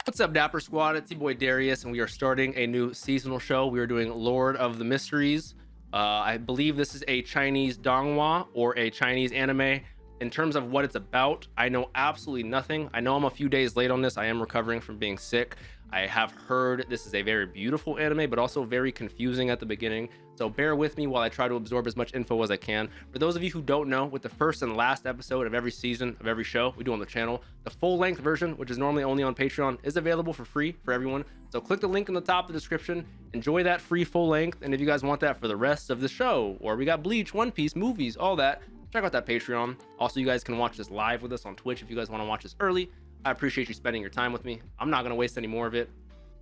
What's up, Dapper Squad? It's your boy Darius, and we are starting a new seasonal show. We are doing Lord of the Mysteries. I believe this is a Chinese Donghua or a Chinese anime. In terms of what it's about, I know absolutely nothing. I know I'm a few days late on this. I am recovering from being sick. I have heard this is a very beautiful anime, but also very confusing at the beginning. So bear with me while I try to absorb as much info as I can. For those of you who don't know, with the first and last episode of every season of every show we do on the channel, the full-length version, which is normally only on Patreon, is available for free for everyone. So click the link in the top of the description, enjoy that free full length, and if you guys want that for the rest of the show, or we got Bleach, One Piece, movies, all that, check out that Patreon. Also, you guys can watch this live with us on Twitch if you guys want to watch this early. I appreciate you spending your time with me. I'm not going to waste any more of it.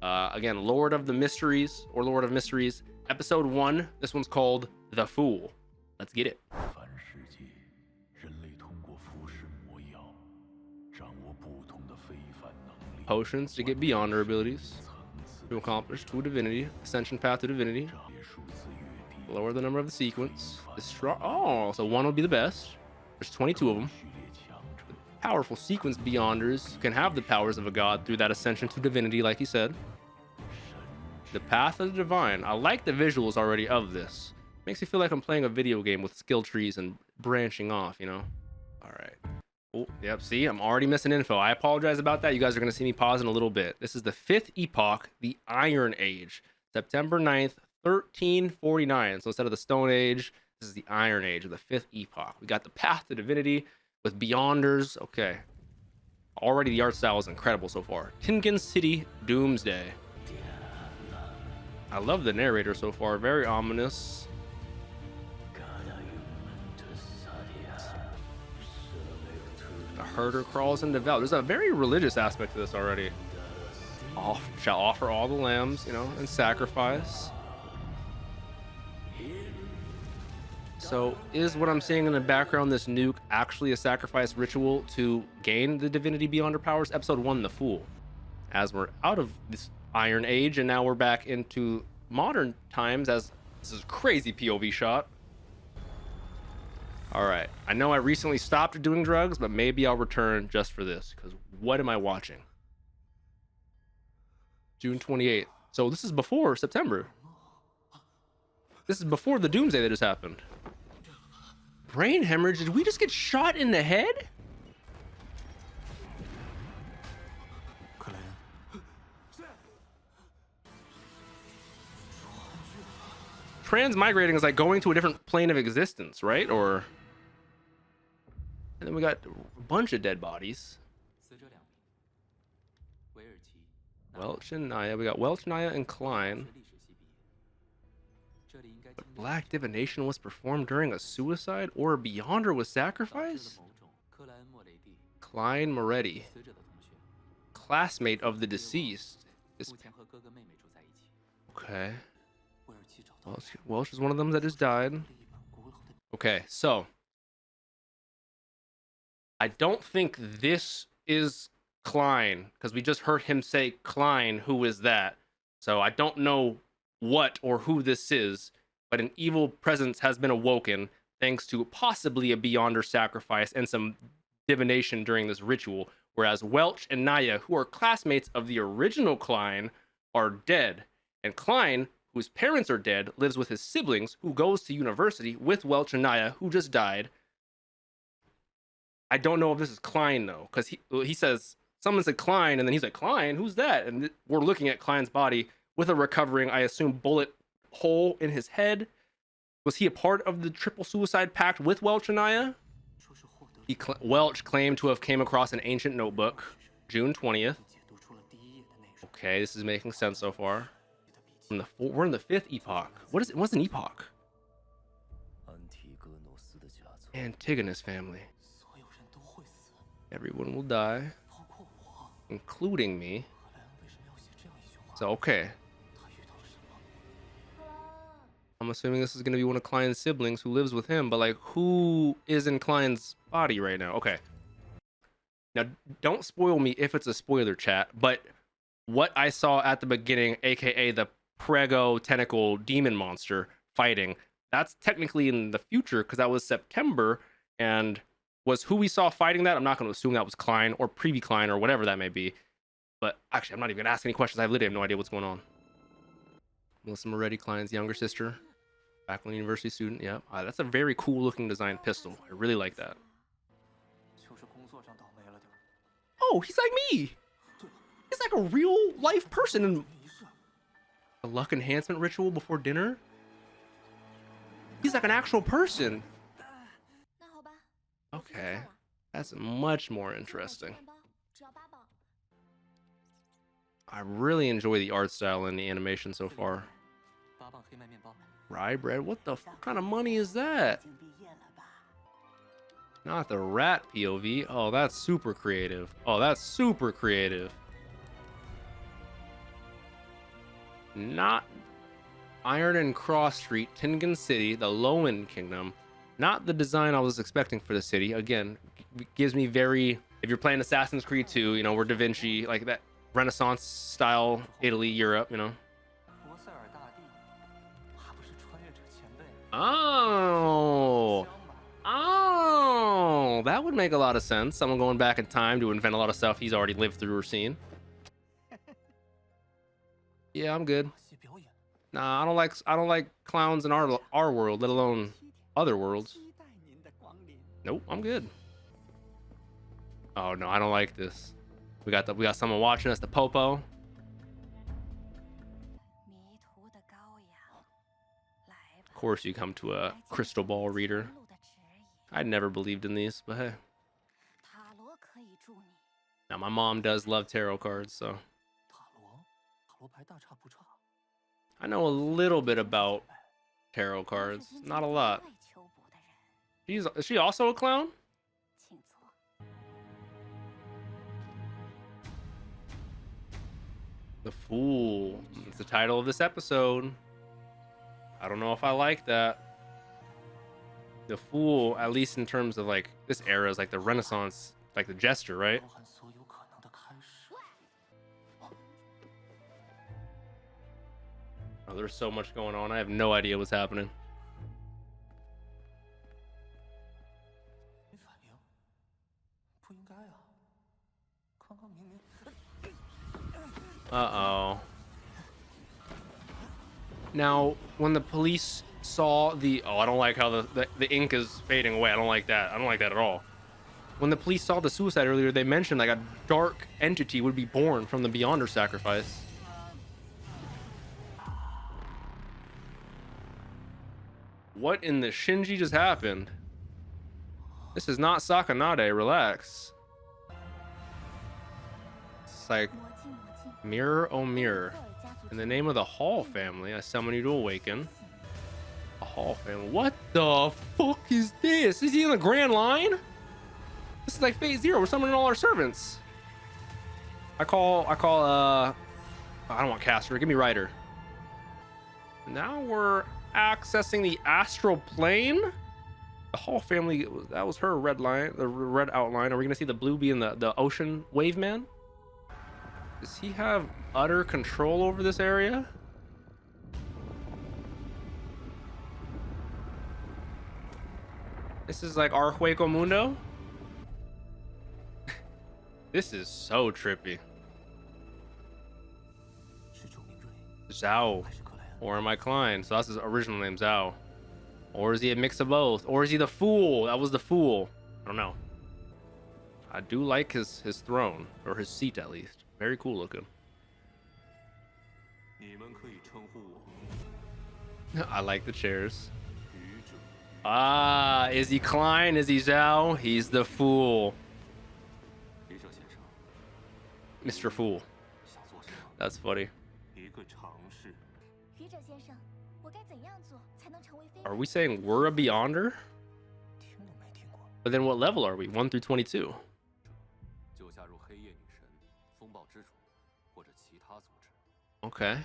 Again, Lord of the Mysteries, or Lord of Mysteries, episode 1. This one's called The Fool. Let's get it. Potions to get beyond our abilities. To accomplish to divinity. Ascension path to divinity. Lower the number of the sequence. Oh, so 1 would be the best. There's 22 of them. Powerful sequence beyonders can have the powers of a god through that ascension to divinity, like he said. The path of the divine. I like the visuals already of this. Makes me feel like I'm playing a video game with skill trees and branching off, you know? All right. Oh, yep. See, I'm already missing info. I apologize about that. You guys are going to see me pause in a little bit. This is the 5th epoch, the Iron Age, September 9th, 1349. So instead of the Stone Age, this is the Iron Age of the 5th epoch. We got the path to divinity with beyonders. Okay. Already the art style is incredible so far. Tinkin City Doomsday. I love the narrator so far. Very ominous. The herder crawls into Val. There's a very religious aspect to this already. Shall offer all the lambs, you know, and sacrifice. So is what I'm seeing in the background, this nuke, actually a sacrifice ritual to gain the divinity beyond her powers? Episode 1, The Fool. As we're out of this Iron Age and now we're back into modern times, as this is a crazy POV shot. All right, I know I recently stopped doing drugs, but maybe I'll return just for this, because what am I watching? June 28th. So this is before September. This is before the doomsday that just happened. Brain hemorrhage? Did we just get shot in the head? Transmigrating is like going to a different plane of existence, right? Or... And then we got a bunch of dead bodies. Welch and Naya. We got Welch, Naya, and Klein. But black divination was performed during a suicide, or a beyonder was sacrificed? Klein Moretti, classmate of the deceased. Okay. Welch is one of them that just died. Okay, so I don't think this is Klein, because we just heard him say Klein, who is that? So I don't know what or who this is, but an evil presence has been awoken thanks to possibly a beyonder sacrifice and some divination during this ritual, whereas Welch and Naya, who are classmates of the original Klein, are dead. And Klein, whose parents are dead, lives with his siblings, who goes to university with Welch and Naya, who just died. I don't know if this is Klein, though, because he says, someone said Klein, and then he's like, Klein, who's that? And we're looking at Klein's body with a recovering, I assume, bullet hole in his head. Was he a part of the triple suicide pact with Welch and Naya? Welch claimed to have came across an ancient notebook, June 20th. Okay, this is making sense so far. We're in the 5th epoch. What is it? What's an epoch? Antigonus family. Everyone will die, including me. So, okay. I'm assuming this is going to be one of Klein's siblings who lives with him, but like, who is in Klein's body right now? Okay. Now, don't spoil me if it's a spoiler, chat, but what I saw at the beginning, aka the Prego tentacle demon monster fighting, that's technically in the future because that was September, and was who we saw fighting that. I'm not going to assume that was Klein or Prevy Klein or whatever that may be. But actually, I'm not even gonna ask any questions. I literally have no idea what's going on. Melissa Moretti, Klein's younger sister, faculty university student. Yep. That's a very cool looking design pistol. I really like that. Oh, he's like me. He's like a real life person. A luck enhancement ritual before dinner. He's like an actual person. Okay, that's much more interesting. I really enjoy the art style and the animation so far. Rye bread? What the kind of money is that? Not the rat POV. Oh, that's super creative. Oh, that's super creative. Not Iron and Cross Street, Tingen City, the Lowen Kingdom. Not the design I was expecting for the city. Again, gives me very, if you're playing Assassin's Creed 2, you know, we're Da Vinci, like that Renaissance style, Italy, Europe, you know. Oh, that would make a lot of sense. Someone going back in time to invent a lot of stuff he's already lived through or seen. Yeah, I'm good. Nah, I don't like clowns in our world, let alone other worlds. Nope, I'm good. Oh no, I don't like this. We got someone watching us, the Popo. Of course you come to a crystal ball reader. I never believed in these, but hey. Now my mom does love tarot cards, so I know a little bit about tarot cards, not a lot. Is she also a clown? The Fool. It's the title of this episode. I don't know if I like that. The Fool, at least in terms of like this era, is like the Renaissance, like the jester, right? Oh, there's so much going on. I have no idea what's happening. Uh-oh. Now, when the police saw the... Oh, I don't like how the ink is fading away. I don't like that. I don't like that at all. When the police saw the suicide earlier, they mentioned like a dark entity would be born from the Beyonder sacrifice. What in the Shinji just happened? This is not Sakanade. Relax. It's like... Mirror, oh mirror. In the name of the Hall family, I summon you to awaken. A Hall family. What the fuck is this? Is he in the Grand Line? This is like Phase Zero. We're summoning all our servants. I don't want Caster. Give me Ryder. Now we're accessing the astral plane. The Hall family, that was her red line, the red outline. Are we gonna see the blue being the ocean wave man? Does he have utter control over this area? This is like our Hueco Mundo. This is so trippy. Zhao. Or am I Klein? So that's his original name, Zhao. Or is he a mix of both? Or is he the Fool? That was the Fool. I don't know. I do like his throne, or his seat at least. Very cool looking. I like the chairs. Ah, is he Klein? Is he Zhao? He's the Fool. Mr. Fool. That's funny. Are we saying we're a Beyonder? But then what level are we? 1 through 22. Okay.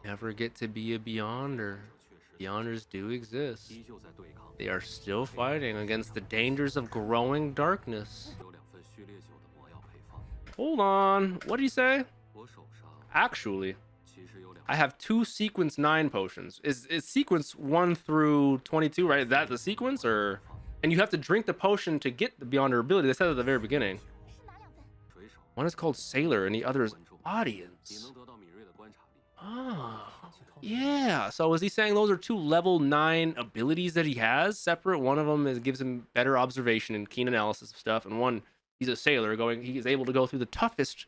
Never get to be a Beyonder. Beyonders do exist. They are still fighting against the dangers of growing darkness. Hold on. What do you say? Actually, I have 2 sequence 9 potions. Is sequence 1 through 22, right? Is that the sequence, or? And you have to drink the potion to get the Beyonder ability. They said at the very beginning. One is called Sailor and the other is Audience. Oh, yeah. So is he saying those are two level 9 abilities that he has separate? One of them gives him better observation and keen analysis of stuff, and one, he's a sailor he is able to go through the toughest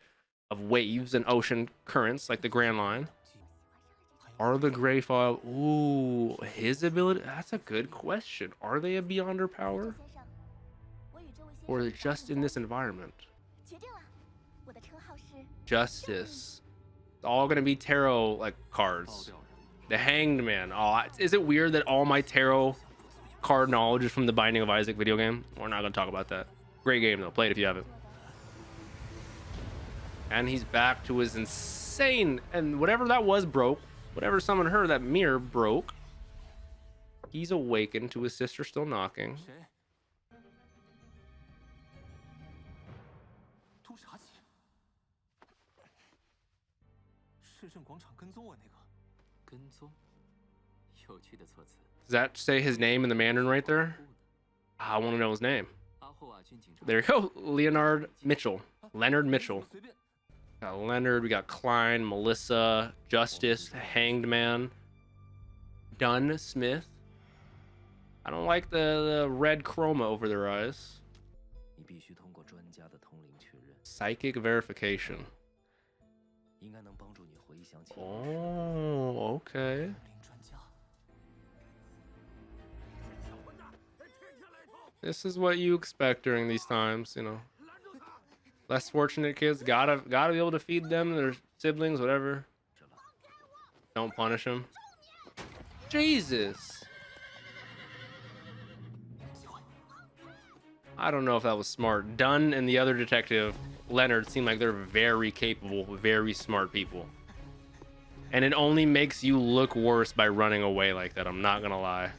of waves and ocean currents like the Grand Line. Are the Gray File? Ooh, his ability? That's a good question. Are they a Beyonder power? Or is it just in this environment? Justice. It's all gonna be tarot like cards. The Hanged Man. Oh, is it weird that all my tarot card knowledge is from the Binding of Isaac video game? We're not gonna talk about that. Great game though. Play it if you haven't. And he's back to his insane, and whatever that was broke. Whatever summoned her, that mirror broke. He's awakened to his sister still knocking. Does that say his name in the Mandarin right there? I want to know his name. There you go. Leonard Mitchell. Leonard Mitchell. Got Leonard, we got Klein, Melissa, Justice, Hanged Man, Dunn Smith. I don't like the red chroma over their eyes. Psychic verification. Oh, okay. This is what you expect during these times, you know. Less fortunate kids gotta be able to feed them, their siblings, whatever. Don't punish them. Jesus. I don't know if that was smart. Dunn and the other detective, Leonard, seem like they're very capable, very smart people. And it only makes you look worse by running away like that. I'm not gonna lie.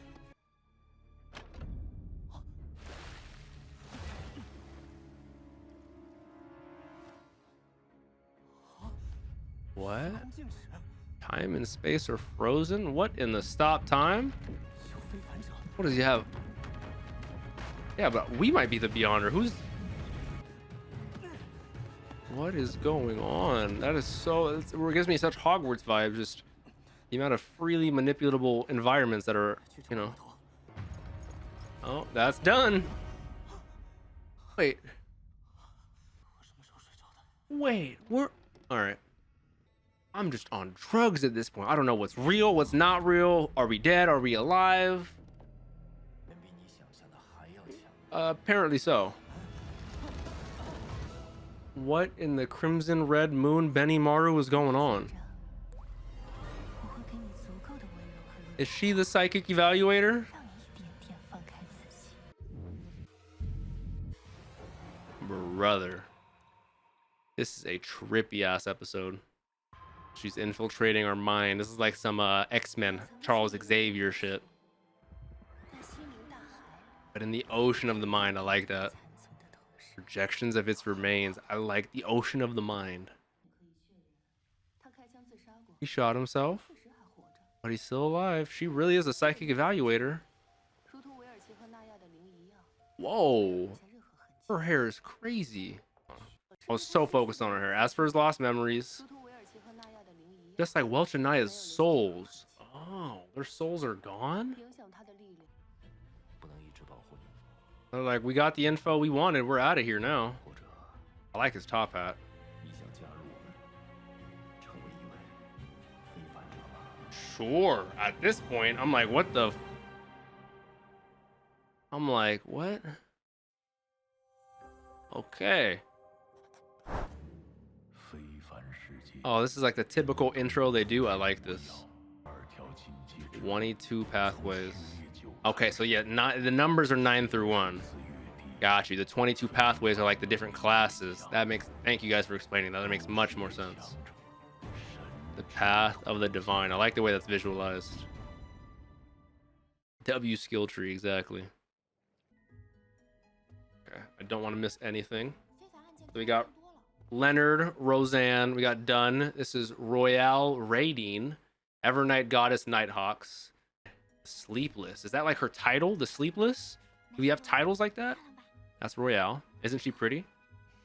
What? Time and space are frozen? What in the stop time? What does he have? Yeah, but we might be the Beyonder. Who's... What is going on? That is so... It gives me such Hogwarts vibes. Just the amount of freely manipulatable environments that are, you know... Oh, that's done. Wait. Wait, we're... Alright. I'm just on drugs at this point. I don't know what's real, what's not real. Are we dead? Are we alive? Apparently so. What in the Crimson Red Moon Benimaru is going on? Is she the psychic evaluator? Brother. This is a trippy ass episode. She's infiltrating our mind. This is like some X-Men Charles Xavier shit. But in the ocean of the mind, I like that. Projections of its remains. I like the ocean of the mind. He shot himself, but he's still alive. She really is a psychic evaluator. Whoa. Her hair is crazy. I was so focused on her hair. As for his lost memories, just like Welch and Naya's souls. Oh, their souls are gone? They're like, we got the info we wanted. We're out of here now. I like his top hat. Sure. At this point, I'm like, what the... I'm like, what? Okay. Oh, this is like the typical intro they do. I like this. 22 pathways. Okay, so yeah, the numbers are 9 through 1. Got you. The 22 pathways are like the different classes. That makes... Thank you guys for explaining that. That makes much more sense. The path of the divine. I like the way that's visualized. W skill tree, exactly. Okay, I don't want to miss anything. So we got Leonard, Roseanne, we got Dunn. This is Royale Radine, Evernight Goddess Nighthawks, Sleepless. Is that like her title, the Sleepless? Do we have titles like that? That's Royale. Isn't she pretty?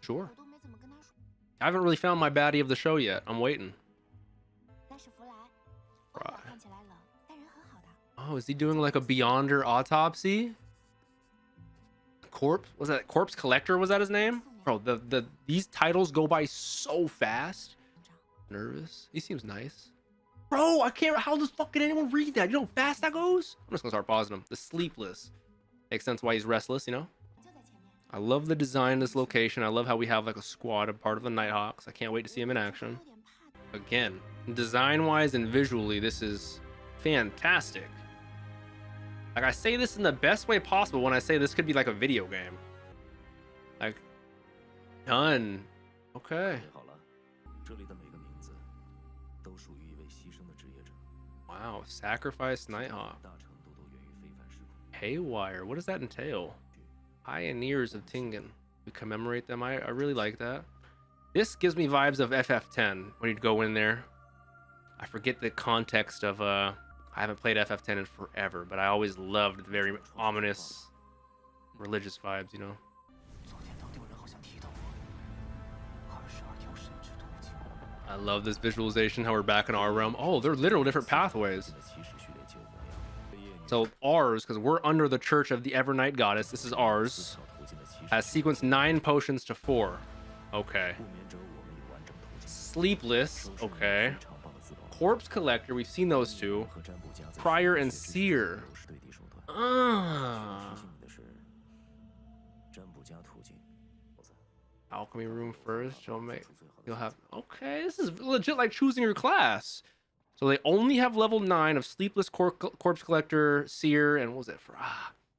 Sure. I haven't really found my baddie of the show yet. I'm waiting. Right. Oh, is he doing like a Beyonder autopsy? Corpse? Was that Corpse Collector? Was that his name? Bro, these titles go by so fast. Nervous. He seems nice. Bro, I can't. How does fucking anyone read that? You know how fast that goes? I'm just gonna start pausing him. The Sleepless. Makes sense why he's restless, you know? I love the design of this location. I love how we have like a squad, a part of the Nighthawks. I can't wait to see him in action. Again, design-wise and visually, this is fantastic. Like, I say this in the best way possible when I say this could be like a video game. Like, done. Okay. Wow, Sacrifice Nighthawk. Haywire, what does that entail? Pioneers of Tingen. We commemorate them. I really like that. This gives me vibes of FF10 when you'd go in there. I forget the context of I haven't played FF10 in forever, but I always loved the very ominous religious vibes, you know. I love this visualization, how we're back in our realm. Oh, they're literal different pathways. So ours, because we're under the Church of the Evernight Goddess, this is ours, has sequenced 9 potions to 4. Okay. Sleepless, okay. Corpse Collector, we've seen those two. Prior and Seer. Alchemy room first. You'll have. Okay, this is legit like choosing your class. So they only have level 9 of Sleepless, Corpse Collector, Seer, and what was it for?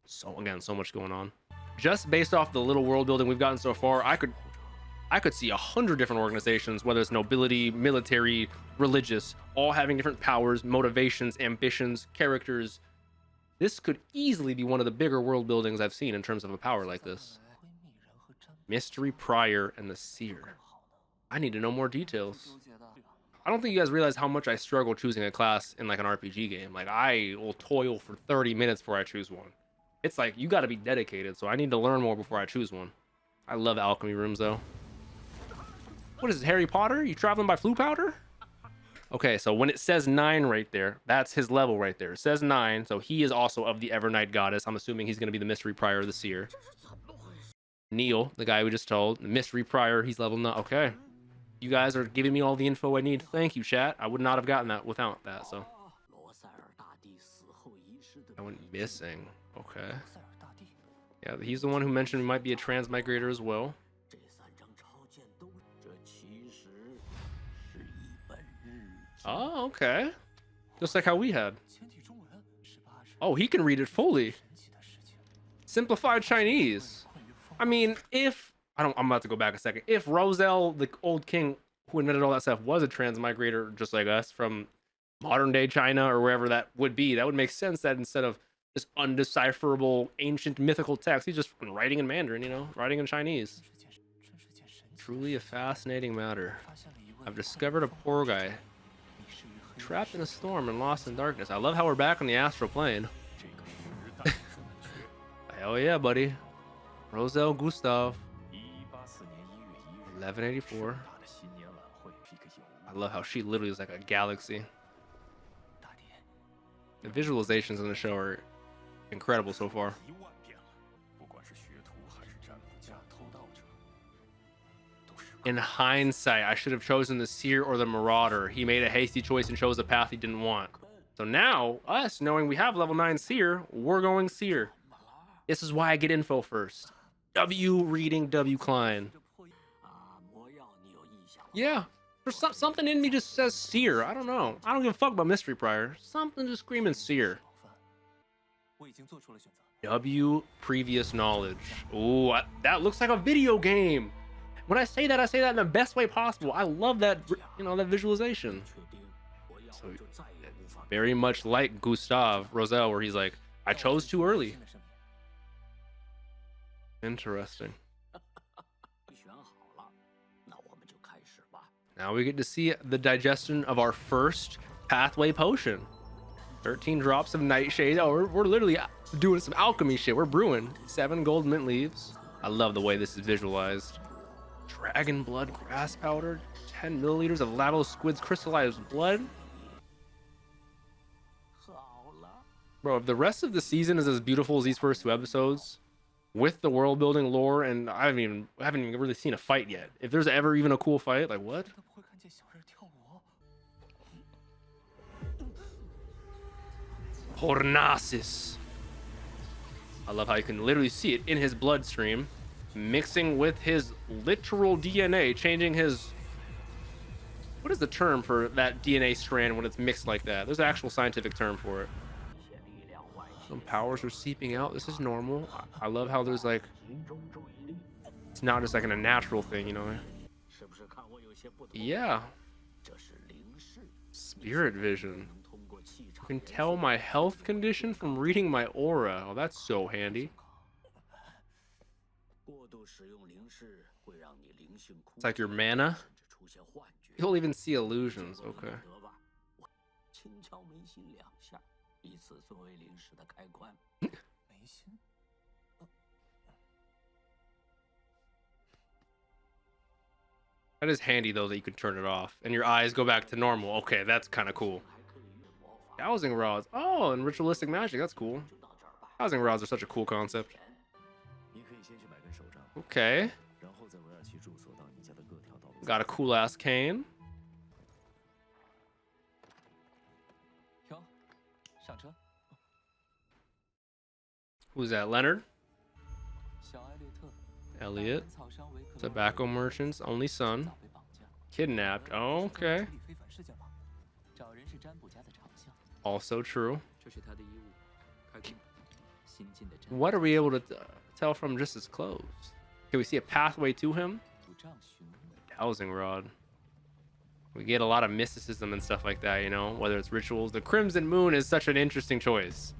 So much going on. Just based off the little world building we've gotten so far, I could see 100 different organizations, whether it's nobility, military, religious, all having different powers, motivations, ambitions, characters. This could easily be one of the bigger world buildings I've seen in terms of a power like this. Mystery Prior and the Seer. I need to know more details. I don't think you guys realize how much I struggle choosing a class in like an RPG game. Like, I will toil for 30 minutes before I choose one. It's like, you got to be dedicated, so I need to learn more before I choose one. I love alchemy rooms though. What is it, Harry Potter? You traveling by flue powder? Okay, so when it says 9 right there, that's his level right there. It says 9, so he is also of the Evernight Goddess. I'm assuming he's going to be the Mystery Prior of the Seer. Neil, the guy we just told, the Mystery Prior, he's level 9. Okay. You guys are giving me all the info I need. Thank you, chat. I would not have gotten that without that, so. I went missing. Okay. Yeah, he's the one who mentioned he might be a transmigrator as well. Oh, okay. Just like how we had. Oh, he can read it fully. Simplified Chinese. I mean, I'm about to go back a second. If Roselle, the old king who invented all that stuff, was a transmigrator just like us from modern day China or wherever that would be, that would make sense that instead of this undecipherable ancient mythical text, he's just writing in Mandarin, you know, writing in Chinese. Truly a fascinating matter. I've discovered a poor guy trapped in a storm and lost in darkness. I love how we're back on the astral plane. Hell yeah, buddy. Roselle Gustav. 1184. I love how she literally is like a galaxy. The visualizations in the show are incredible so far. In hindsight, I should have chosen the Seer or the Marauder. He made a hasty choice and chose a path he didn't want. So now, us knowing we have level 9 Seer, we're going Seer. This is why I get info first. W reading W Klein. Yeah, for something in me just says Seer. I don't know. I don't give a fuck about Mystery Prior. Something just screaming Seer. W previous knowledge. Ooh, that looks like a video game. When I say that in the best way possible. I love that, you know, that visualization. So, very much like Gustav Roselle, where he's like, I chose too early. Interesting. Now we get to see the digestion of our first pathway potion. 13 drops of nightshade. Oh, we're literally doing some alchemy shit. We're brewing 7 gold mint leaves. I love the way this is visualized. Dragon blood grass powder. 10 milliliters of Lavo squid's crystallized blood. Bro, if the rest of the season is as beautiful as these first 2 episodes, with the world building lore, and I haven't even really seen a fight yet. If there's ever even a cool fight, like what? Hornasis. I love how you can literally see it in his bloodstream, mixing with his literal DNA, changing his... What is the term for that DNA strand when it's mixed like that? There's an actual scientific term for it. Some powers are seeping out. This is normal. I love how there's like... It's not just like a natural thing, you know? Yeah. Spirit vision. You can tell my health condition from reading my aura. Oh, that's so handy. It's like your mana. You'll even see illusions. Okay. That is handy though that you can turn it off and your eyes go back to normal. Okay, that's kind of cool. Dowsing rods. Oh, and ritualistic magic. That's cool. Dowsing rods are such a cool concept. Okay. Got a cool ass cane. Who's that? Leonard? Elliot. Tobacco merchant's only son. Kidnapped. Oh, okay. Also true. What are we able to tell from just his clothes? Can we see a pathway to him? Dowsing rod. We get a lot of mysticism and stuff like that, you know, whether it's rituals. The Crimson Moon is such an interesting choice.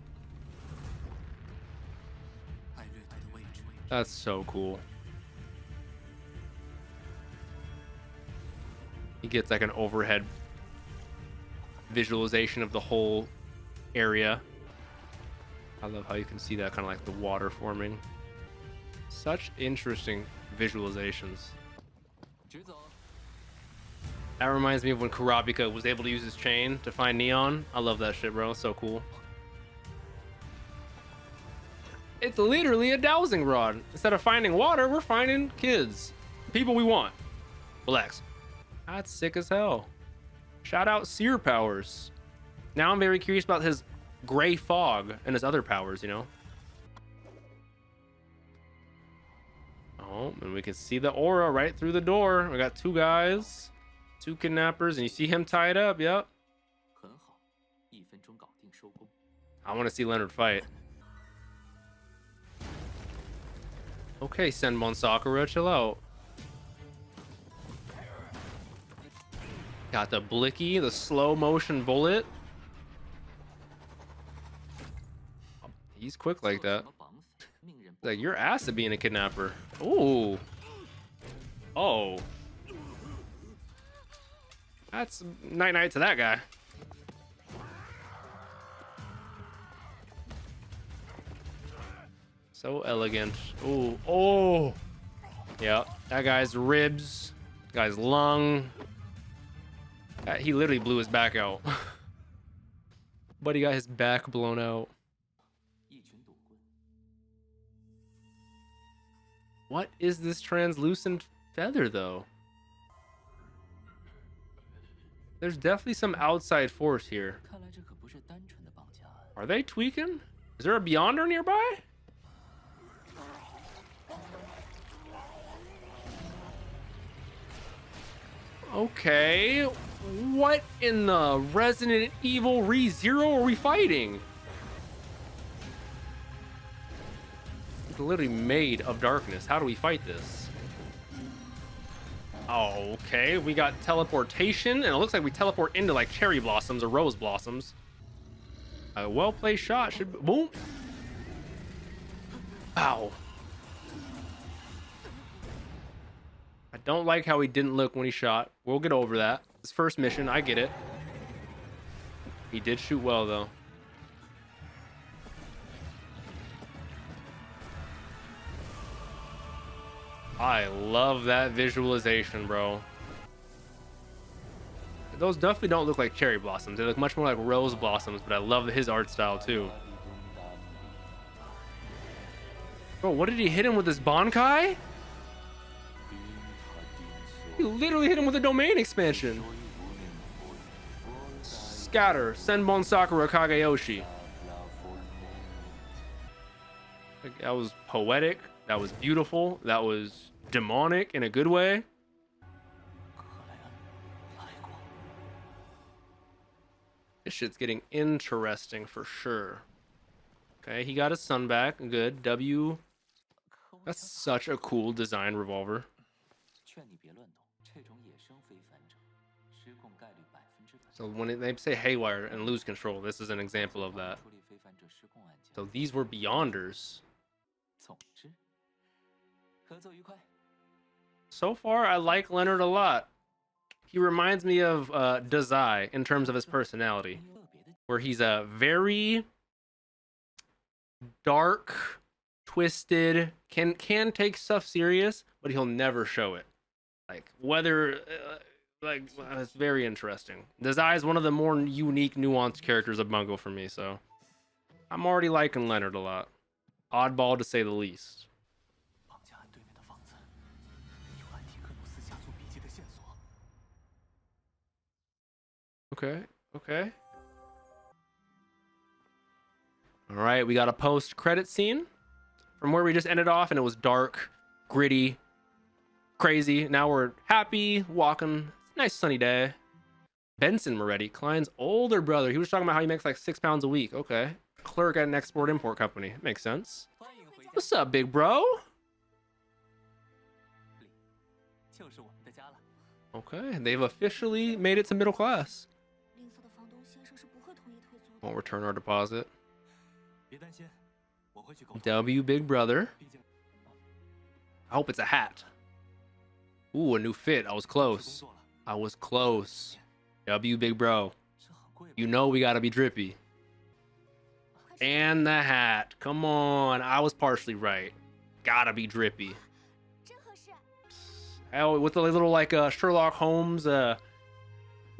That's so cool. He gets like an overhead visualization of the whole area. I love how you can see that kind of like the water forming. Such interesting visualizations. That reminds me of when Kurapika was able to use his chain to find Neon. I love that shit, bro. So cool. It's literally a dowsing rod. Instead of finding water, we're finding kids. People we want. Relax. That's sick as hell. Shout out Seer powers. Now I'm very curious about his gray fog and his other powers, you know? Oh, and we can see the aura right through the door. We got 2 guys, 2 kidnappers, and you see him tied up. Yep. I want to see Leonard fight. Okay, Senbon Sakura, chill out. Got the blicky, the slow motion bullet. He's quick like that. Like your ass at being a kidnapper. Ooh. Oh. That's night night to that guy. So elegant. Ooh. Oh. Yeah. That guy's ribs. Guy's lung. He literally blew his back out. But he got his back blown out. What is this translucent feather, though? There's definitely some outside force here. Are they tweaking? Is there a Beyonder nearby? Okay. What in the Resident Evil ReZero are we fighting? It's literally made of darkness. How do we fight this? Oh, okay. We got teleportation, and it looks like we teleport into like cherry blossoms or rose blossoms. A well-placed shot should... Boom! Ow. I don't like how he didn't look when he shot. We'll get over that. His first mission, I get it. He did shoot well, though. I love that visualization, bro. Those definitely don't look like cherry blossoms. They look much more like rose blossoms, but I love his art style too. Bro, what did he hit him with this Bankai? He literally hit him with a domain expansion. Scatter, Senbon Sakura Kageyoshi. That was poetic. That was beautiful. That was demonic in a good way. This shit's getting interesting for sure. Okay, he got his son back. Good. W. That's such a cool design revolver. So when they say haywire and lose control, this is an example of that. So these were Beyonders. So far, I like Leonard a lot. He reminds me of Dazai in terms of his personality, where he's a very dark, twisted, can take stuff serious, but he'll never show it. Like whether, it's very interesting. Dazai is one of the more unique, nuanced characters of Bungo for me, so I'm already liking Leonard a lot. Oddball to say the least. Okay. All right, we got a post-credit scene from where we just ended off, and it was dark, gritty, crazy. Now we're happy, walking. It's a nice sunny day. Benson Moretti, Klein's older brother. He was talking about how he makes like 6 pounds a week. Okay. Clerk at an export-import company. Makes sense. What's up, big bro? Okay, they've officially made it to middle class. Won't return our deposit. W, big brother. I hope it's a hat. Ooh, a new fit. I was close. W, big bro. You know we gotta be drippy. And the hat. Come on. I was partially right. Gotta be drippy. Hell, with the little like Sherlock Holmes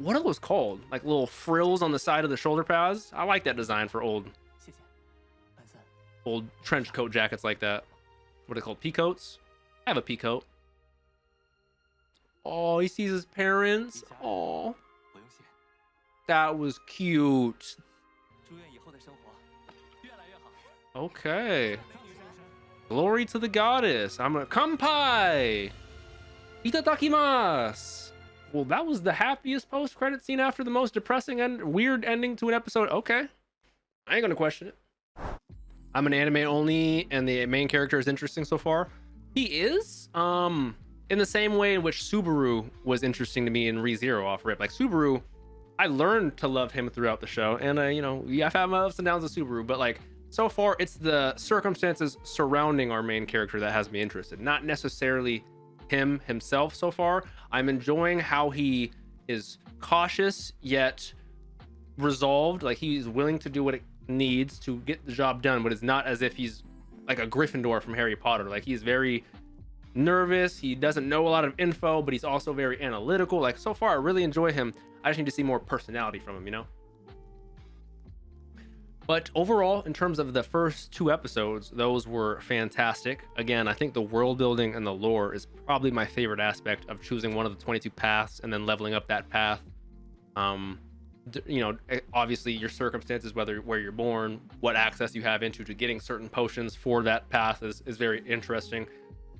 what are those called? Like little frills on the side of the shoulder pads. I like that design for old trench coat jackets like that. What are they called? Peacoats? I have a peacoat. Oh, he sees his parents. Oh, that was cute. Okay. Glory to the goddess. I'm gonna Kampai. Itadakimasu. Well, that was the happiest post-credit scene after the most depressing and weird ending to an episode. Okay. I ain't gonna question it. I'm an anime only, and the main character is interesting so far. He is, in the same way in which Subaru was interesting to me in ReZero off rip. Like Subaru, I learned to love him throughout the show, and I've had my ups and downs with Subaru, but like so far, it's the circumstances surrounding our main character that has me interested, not necessarily himself so far. I'm enjoying how he is cautious yet resolved. Like he's willing to do what it needs to get the job done, but it's not as if he's like a Gryffindor from Harry Potter. Like he's very nervous. He doesn't know a lot of info, but he's also very analytical. Like so far, I really enjoy him. I just need to see more personality from him, you know? But overall, in terms of the first 2 episodes, those were fantastic. Again, I think the world building and the lore is probably my favorite aspect of choosing one of the 22 paths and then leveling up that path. Obviously your circumstances, where you're born, what access you have into to getting certain potions for that path is very interesting.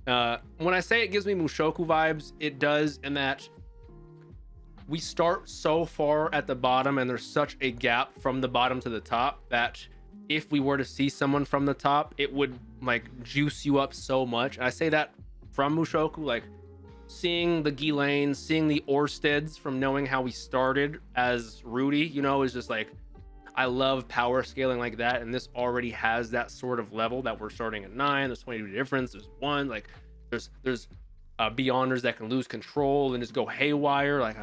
When I say it gives me Mushoku vibes, it does, in that we start so far at the bottom and there's such a gap from the bottom to the top that if we were to see someone from the top, it would like juice you up so much. And I say that from Mushoku, like seeing the Ghislaines, seeing the Orsteds, from knowing how we started as Rudy, is just like, I love power scaling like that. And this already has that sort of level that we're starting at 9. There's 22 difference. There's 1, like there's Beyonders that can lose control and just go haywire. Like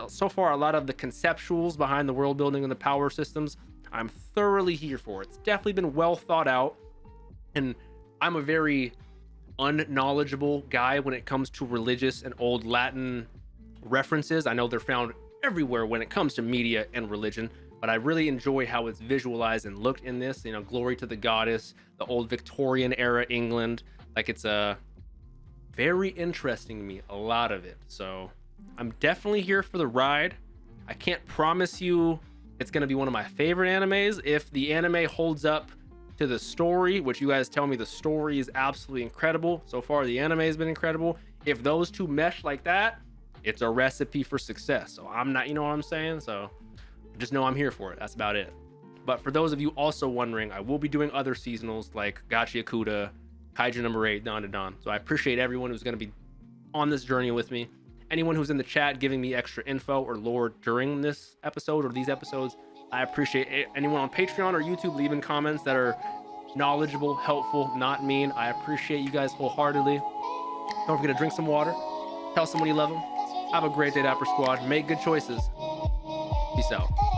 so far, a lot of the conceptuals behind the world building and the power systems, I'm thoroughly here for. It's definitely been well thought out, and I'm a very unknowledgeable guy when it comes to religious and old Latin references. I know they're found everywhere when it comes to media and religion, but I really enjoy how it's visualized and looked in this. You know, glory to the goddess, the old Victorian era England. Like, it's a very interesting to me, a lot of it. So I'm definitely here for the ride. I can't promise you it's going to be one of my favorite animes. If the anime holds up to the story, which you guys tell me the story is absolutely incredible. So far, the anime has been incredible. If those two mesh like that, it's a recipe for success. So I'm not, you know what I'm saying? So just know I'm here for it. That's about it. But for those of you also wondering, I will be doing other seasonals like Gachi Akuda, Kaiju number 8, Dawn to Dawn. So I appreciate everyone who's going to be on this journey with me. Anyone who's in the chat giving me extra info or lore during this episode or these episodes, I appreciate it. Anyone on Patreon or YouTube leaving comments that are knowledgeable, helpful, not mean. I appreciate you guys wholeheartedly. Don't forget to drink some water. Tell someone you love them. Have a great day, Dapper Squad. Make good choices. Peace out.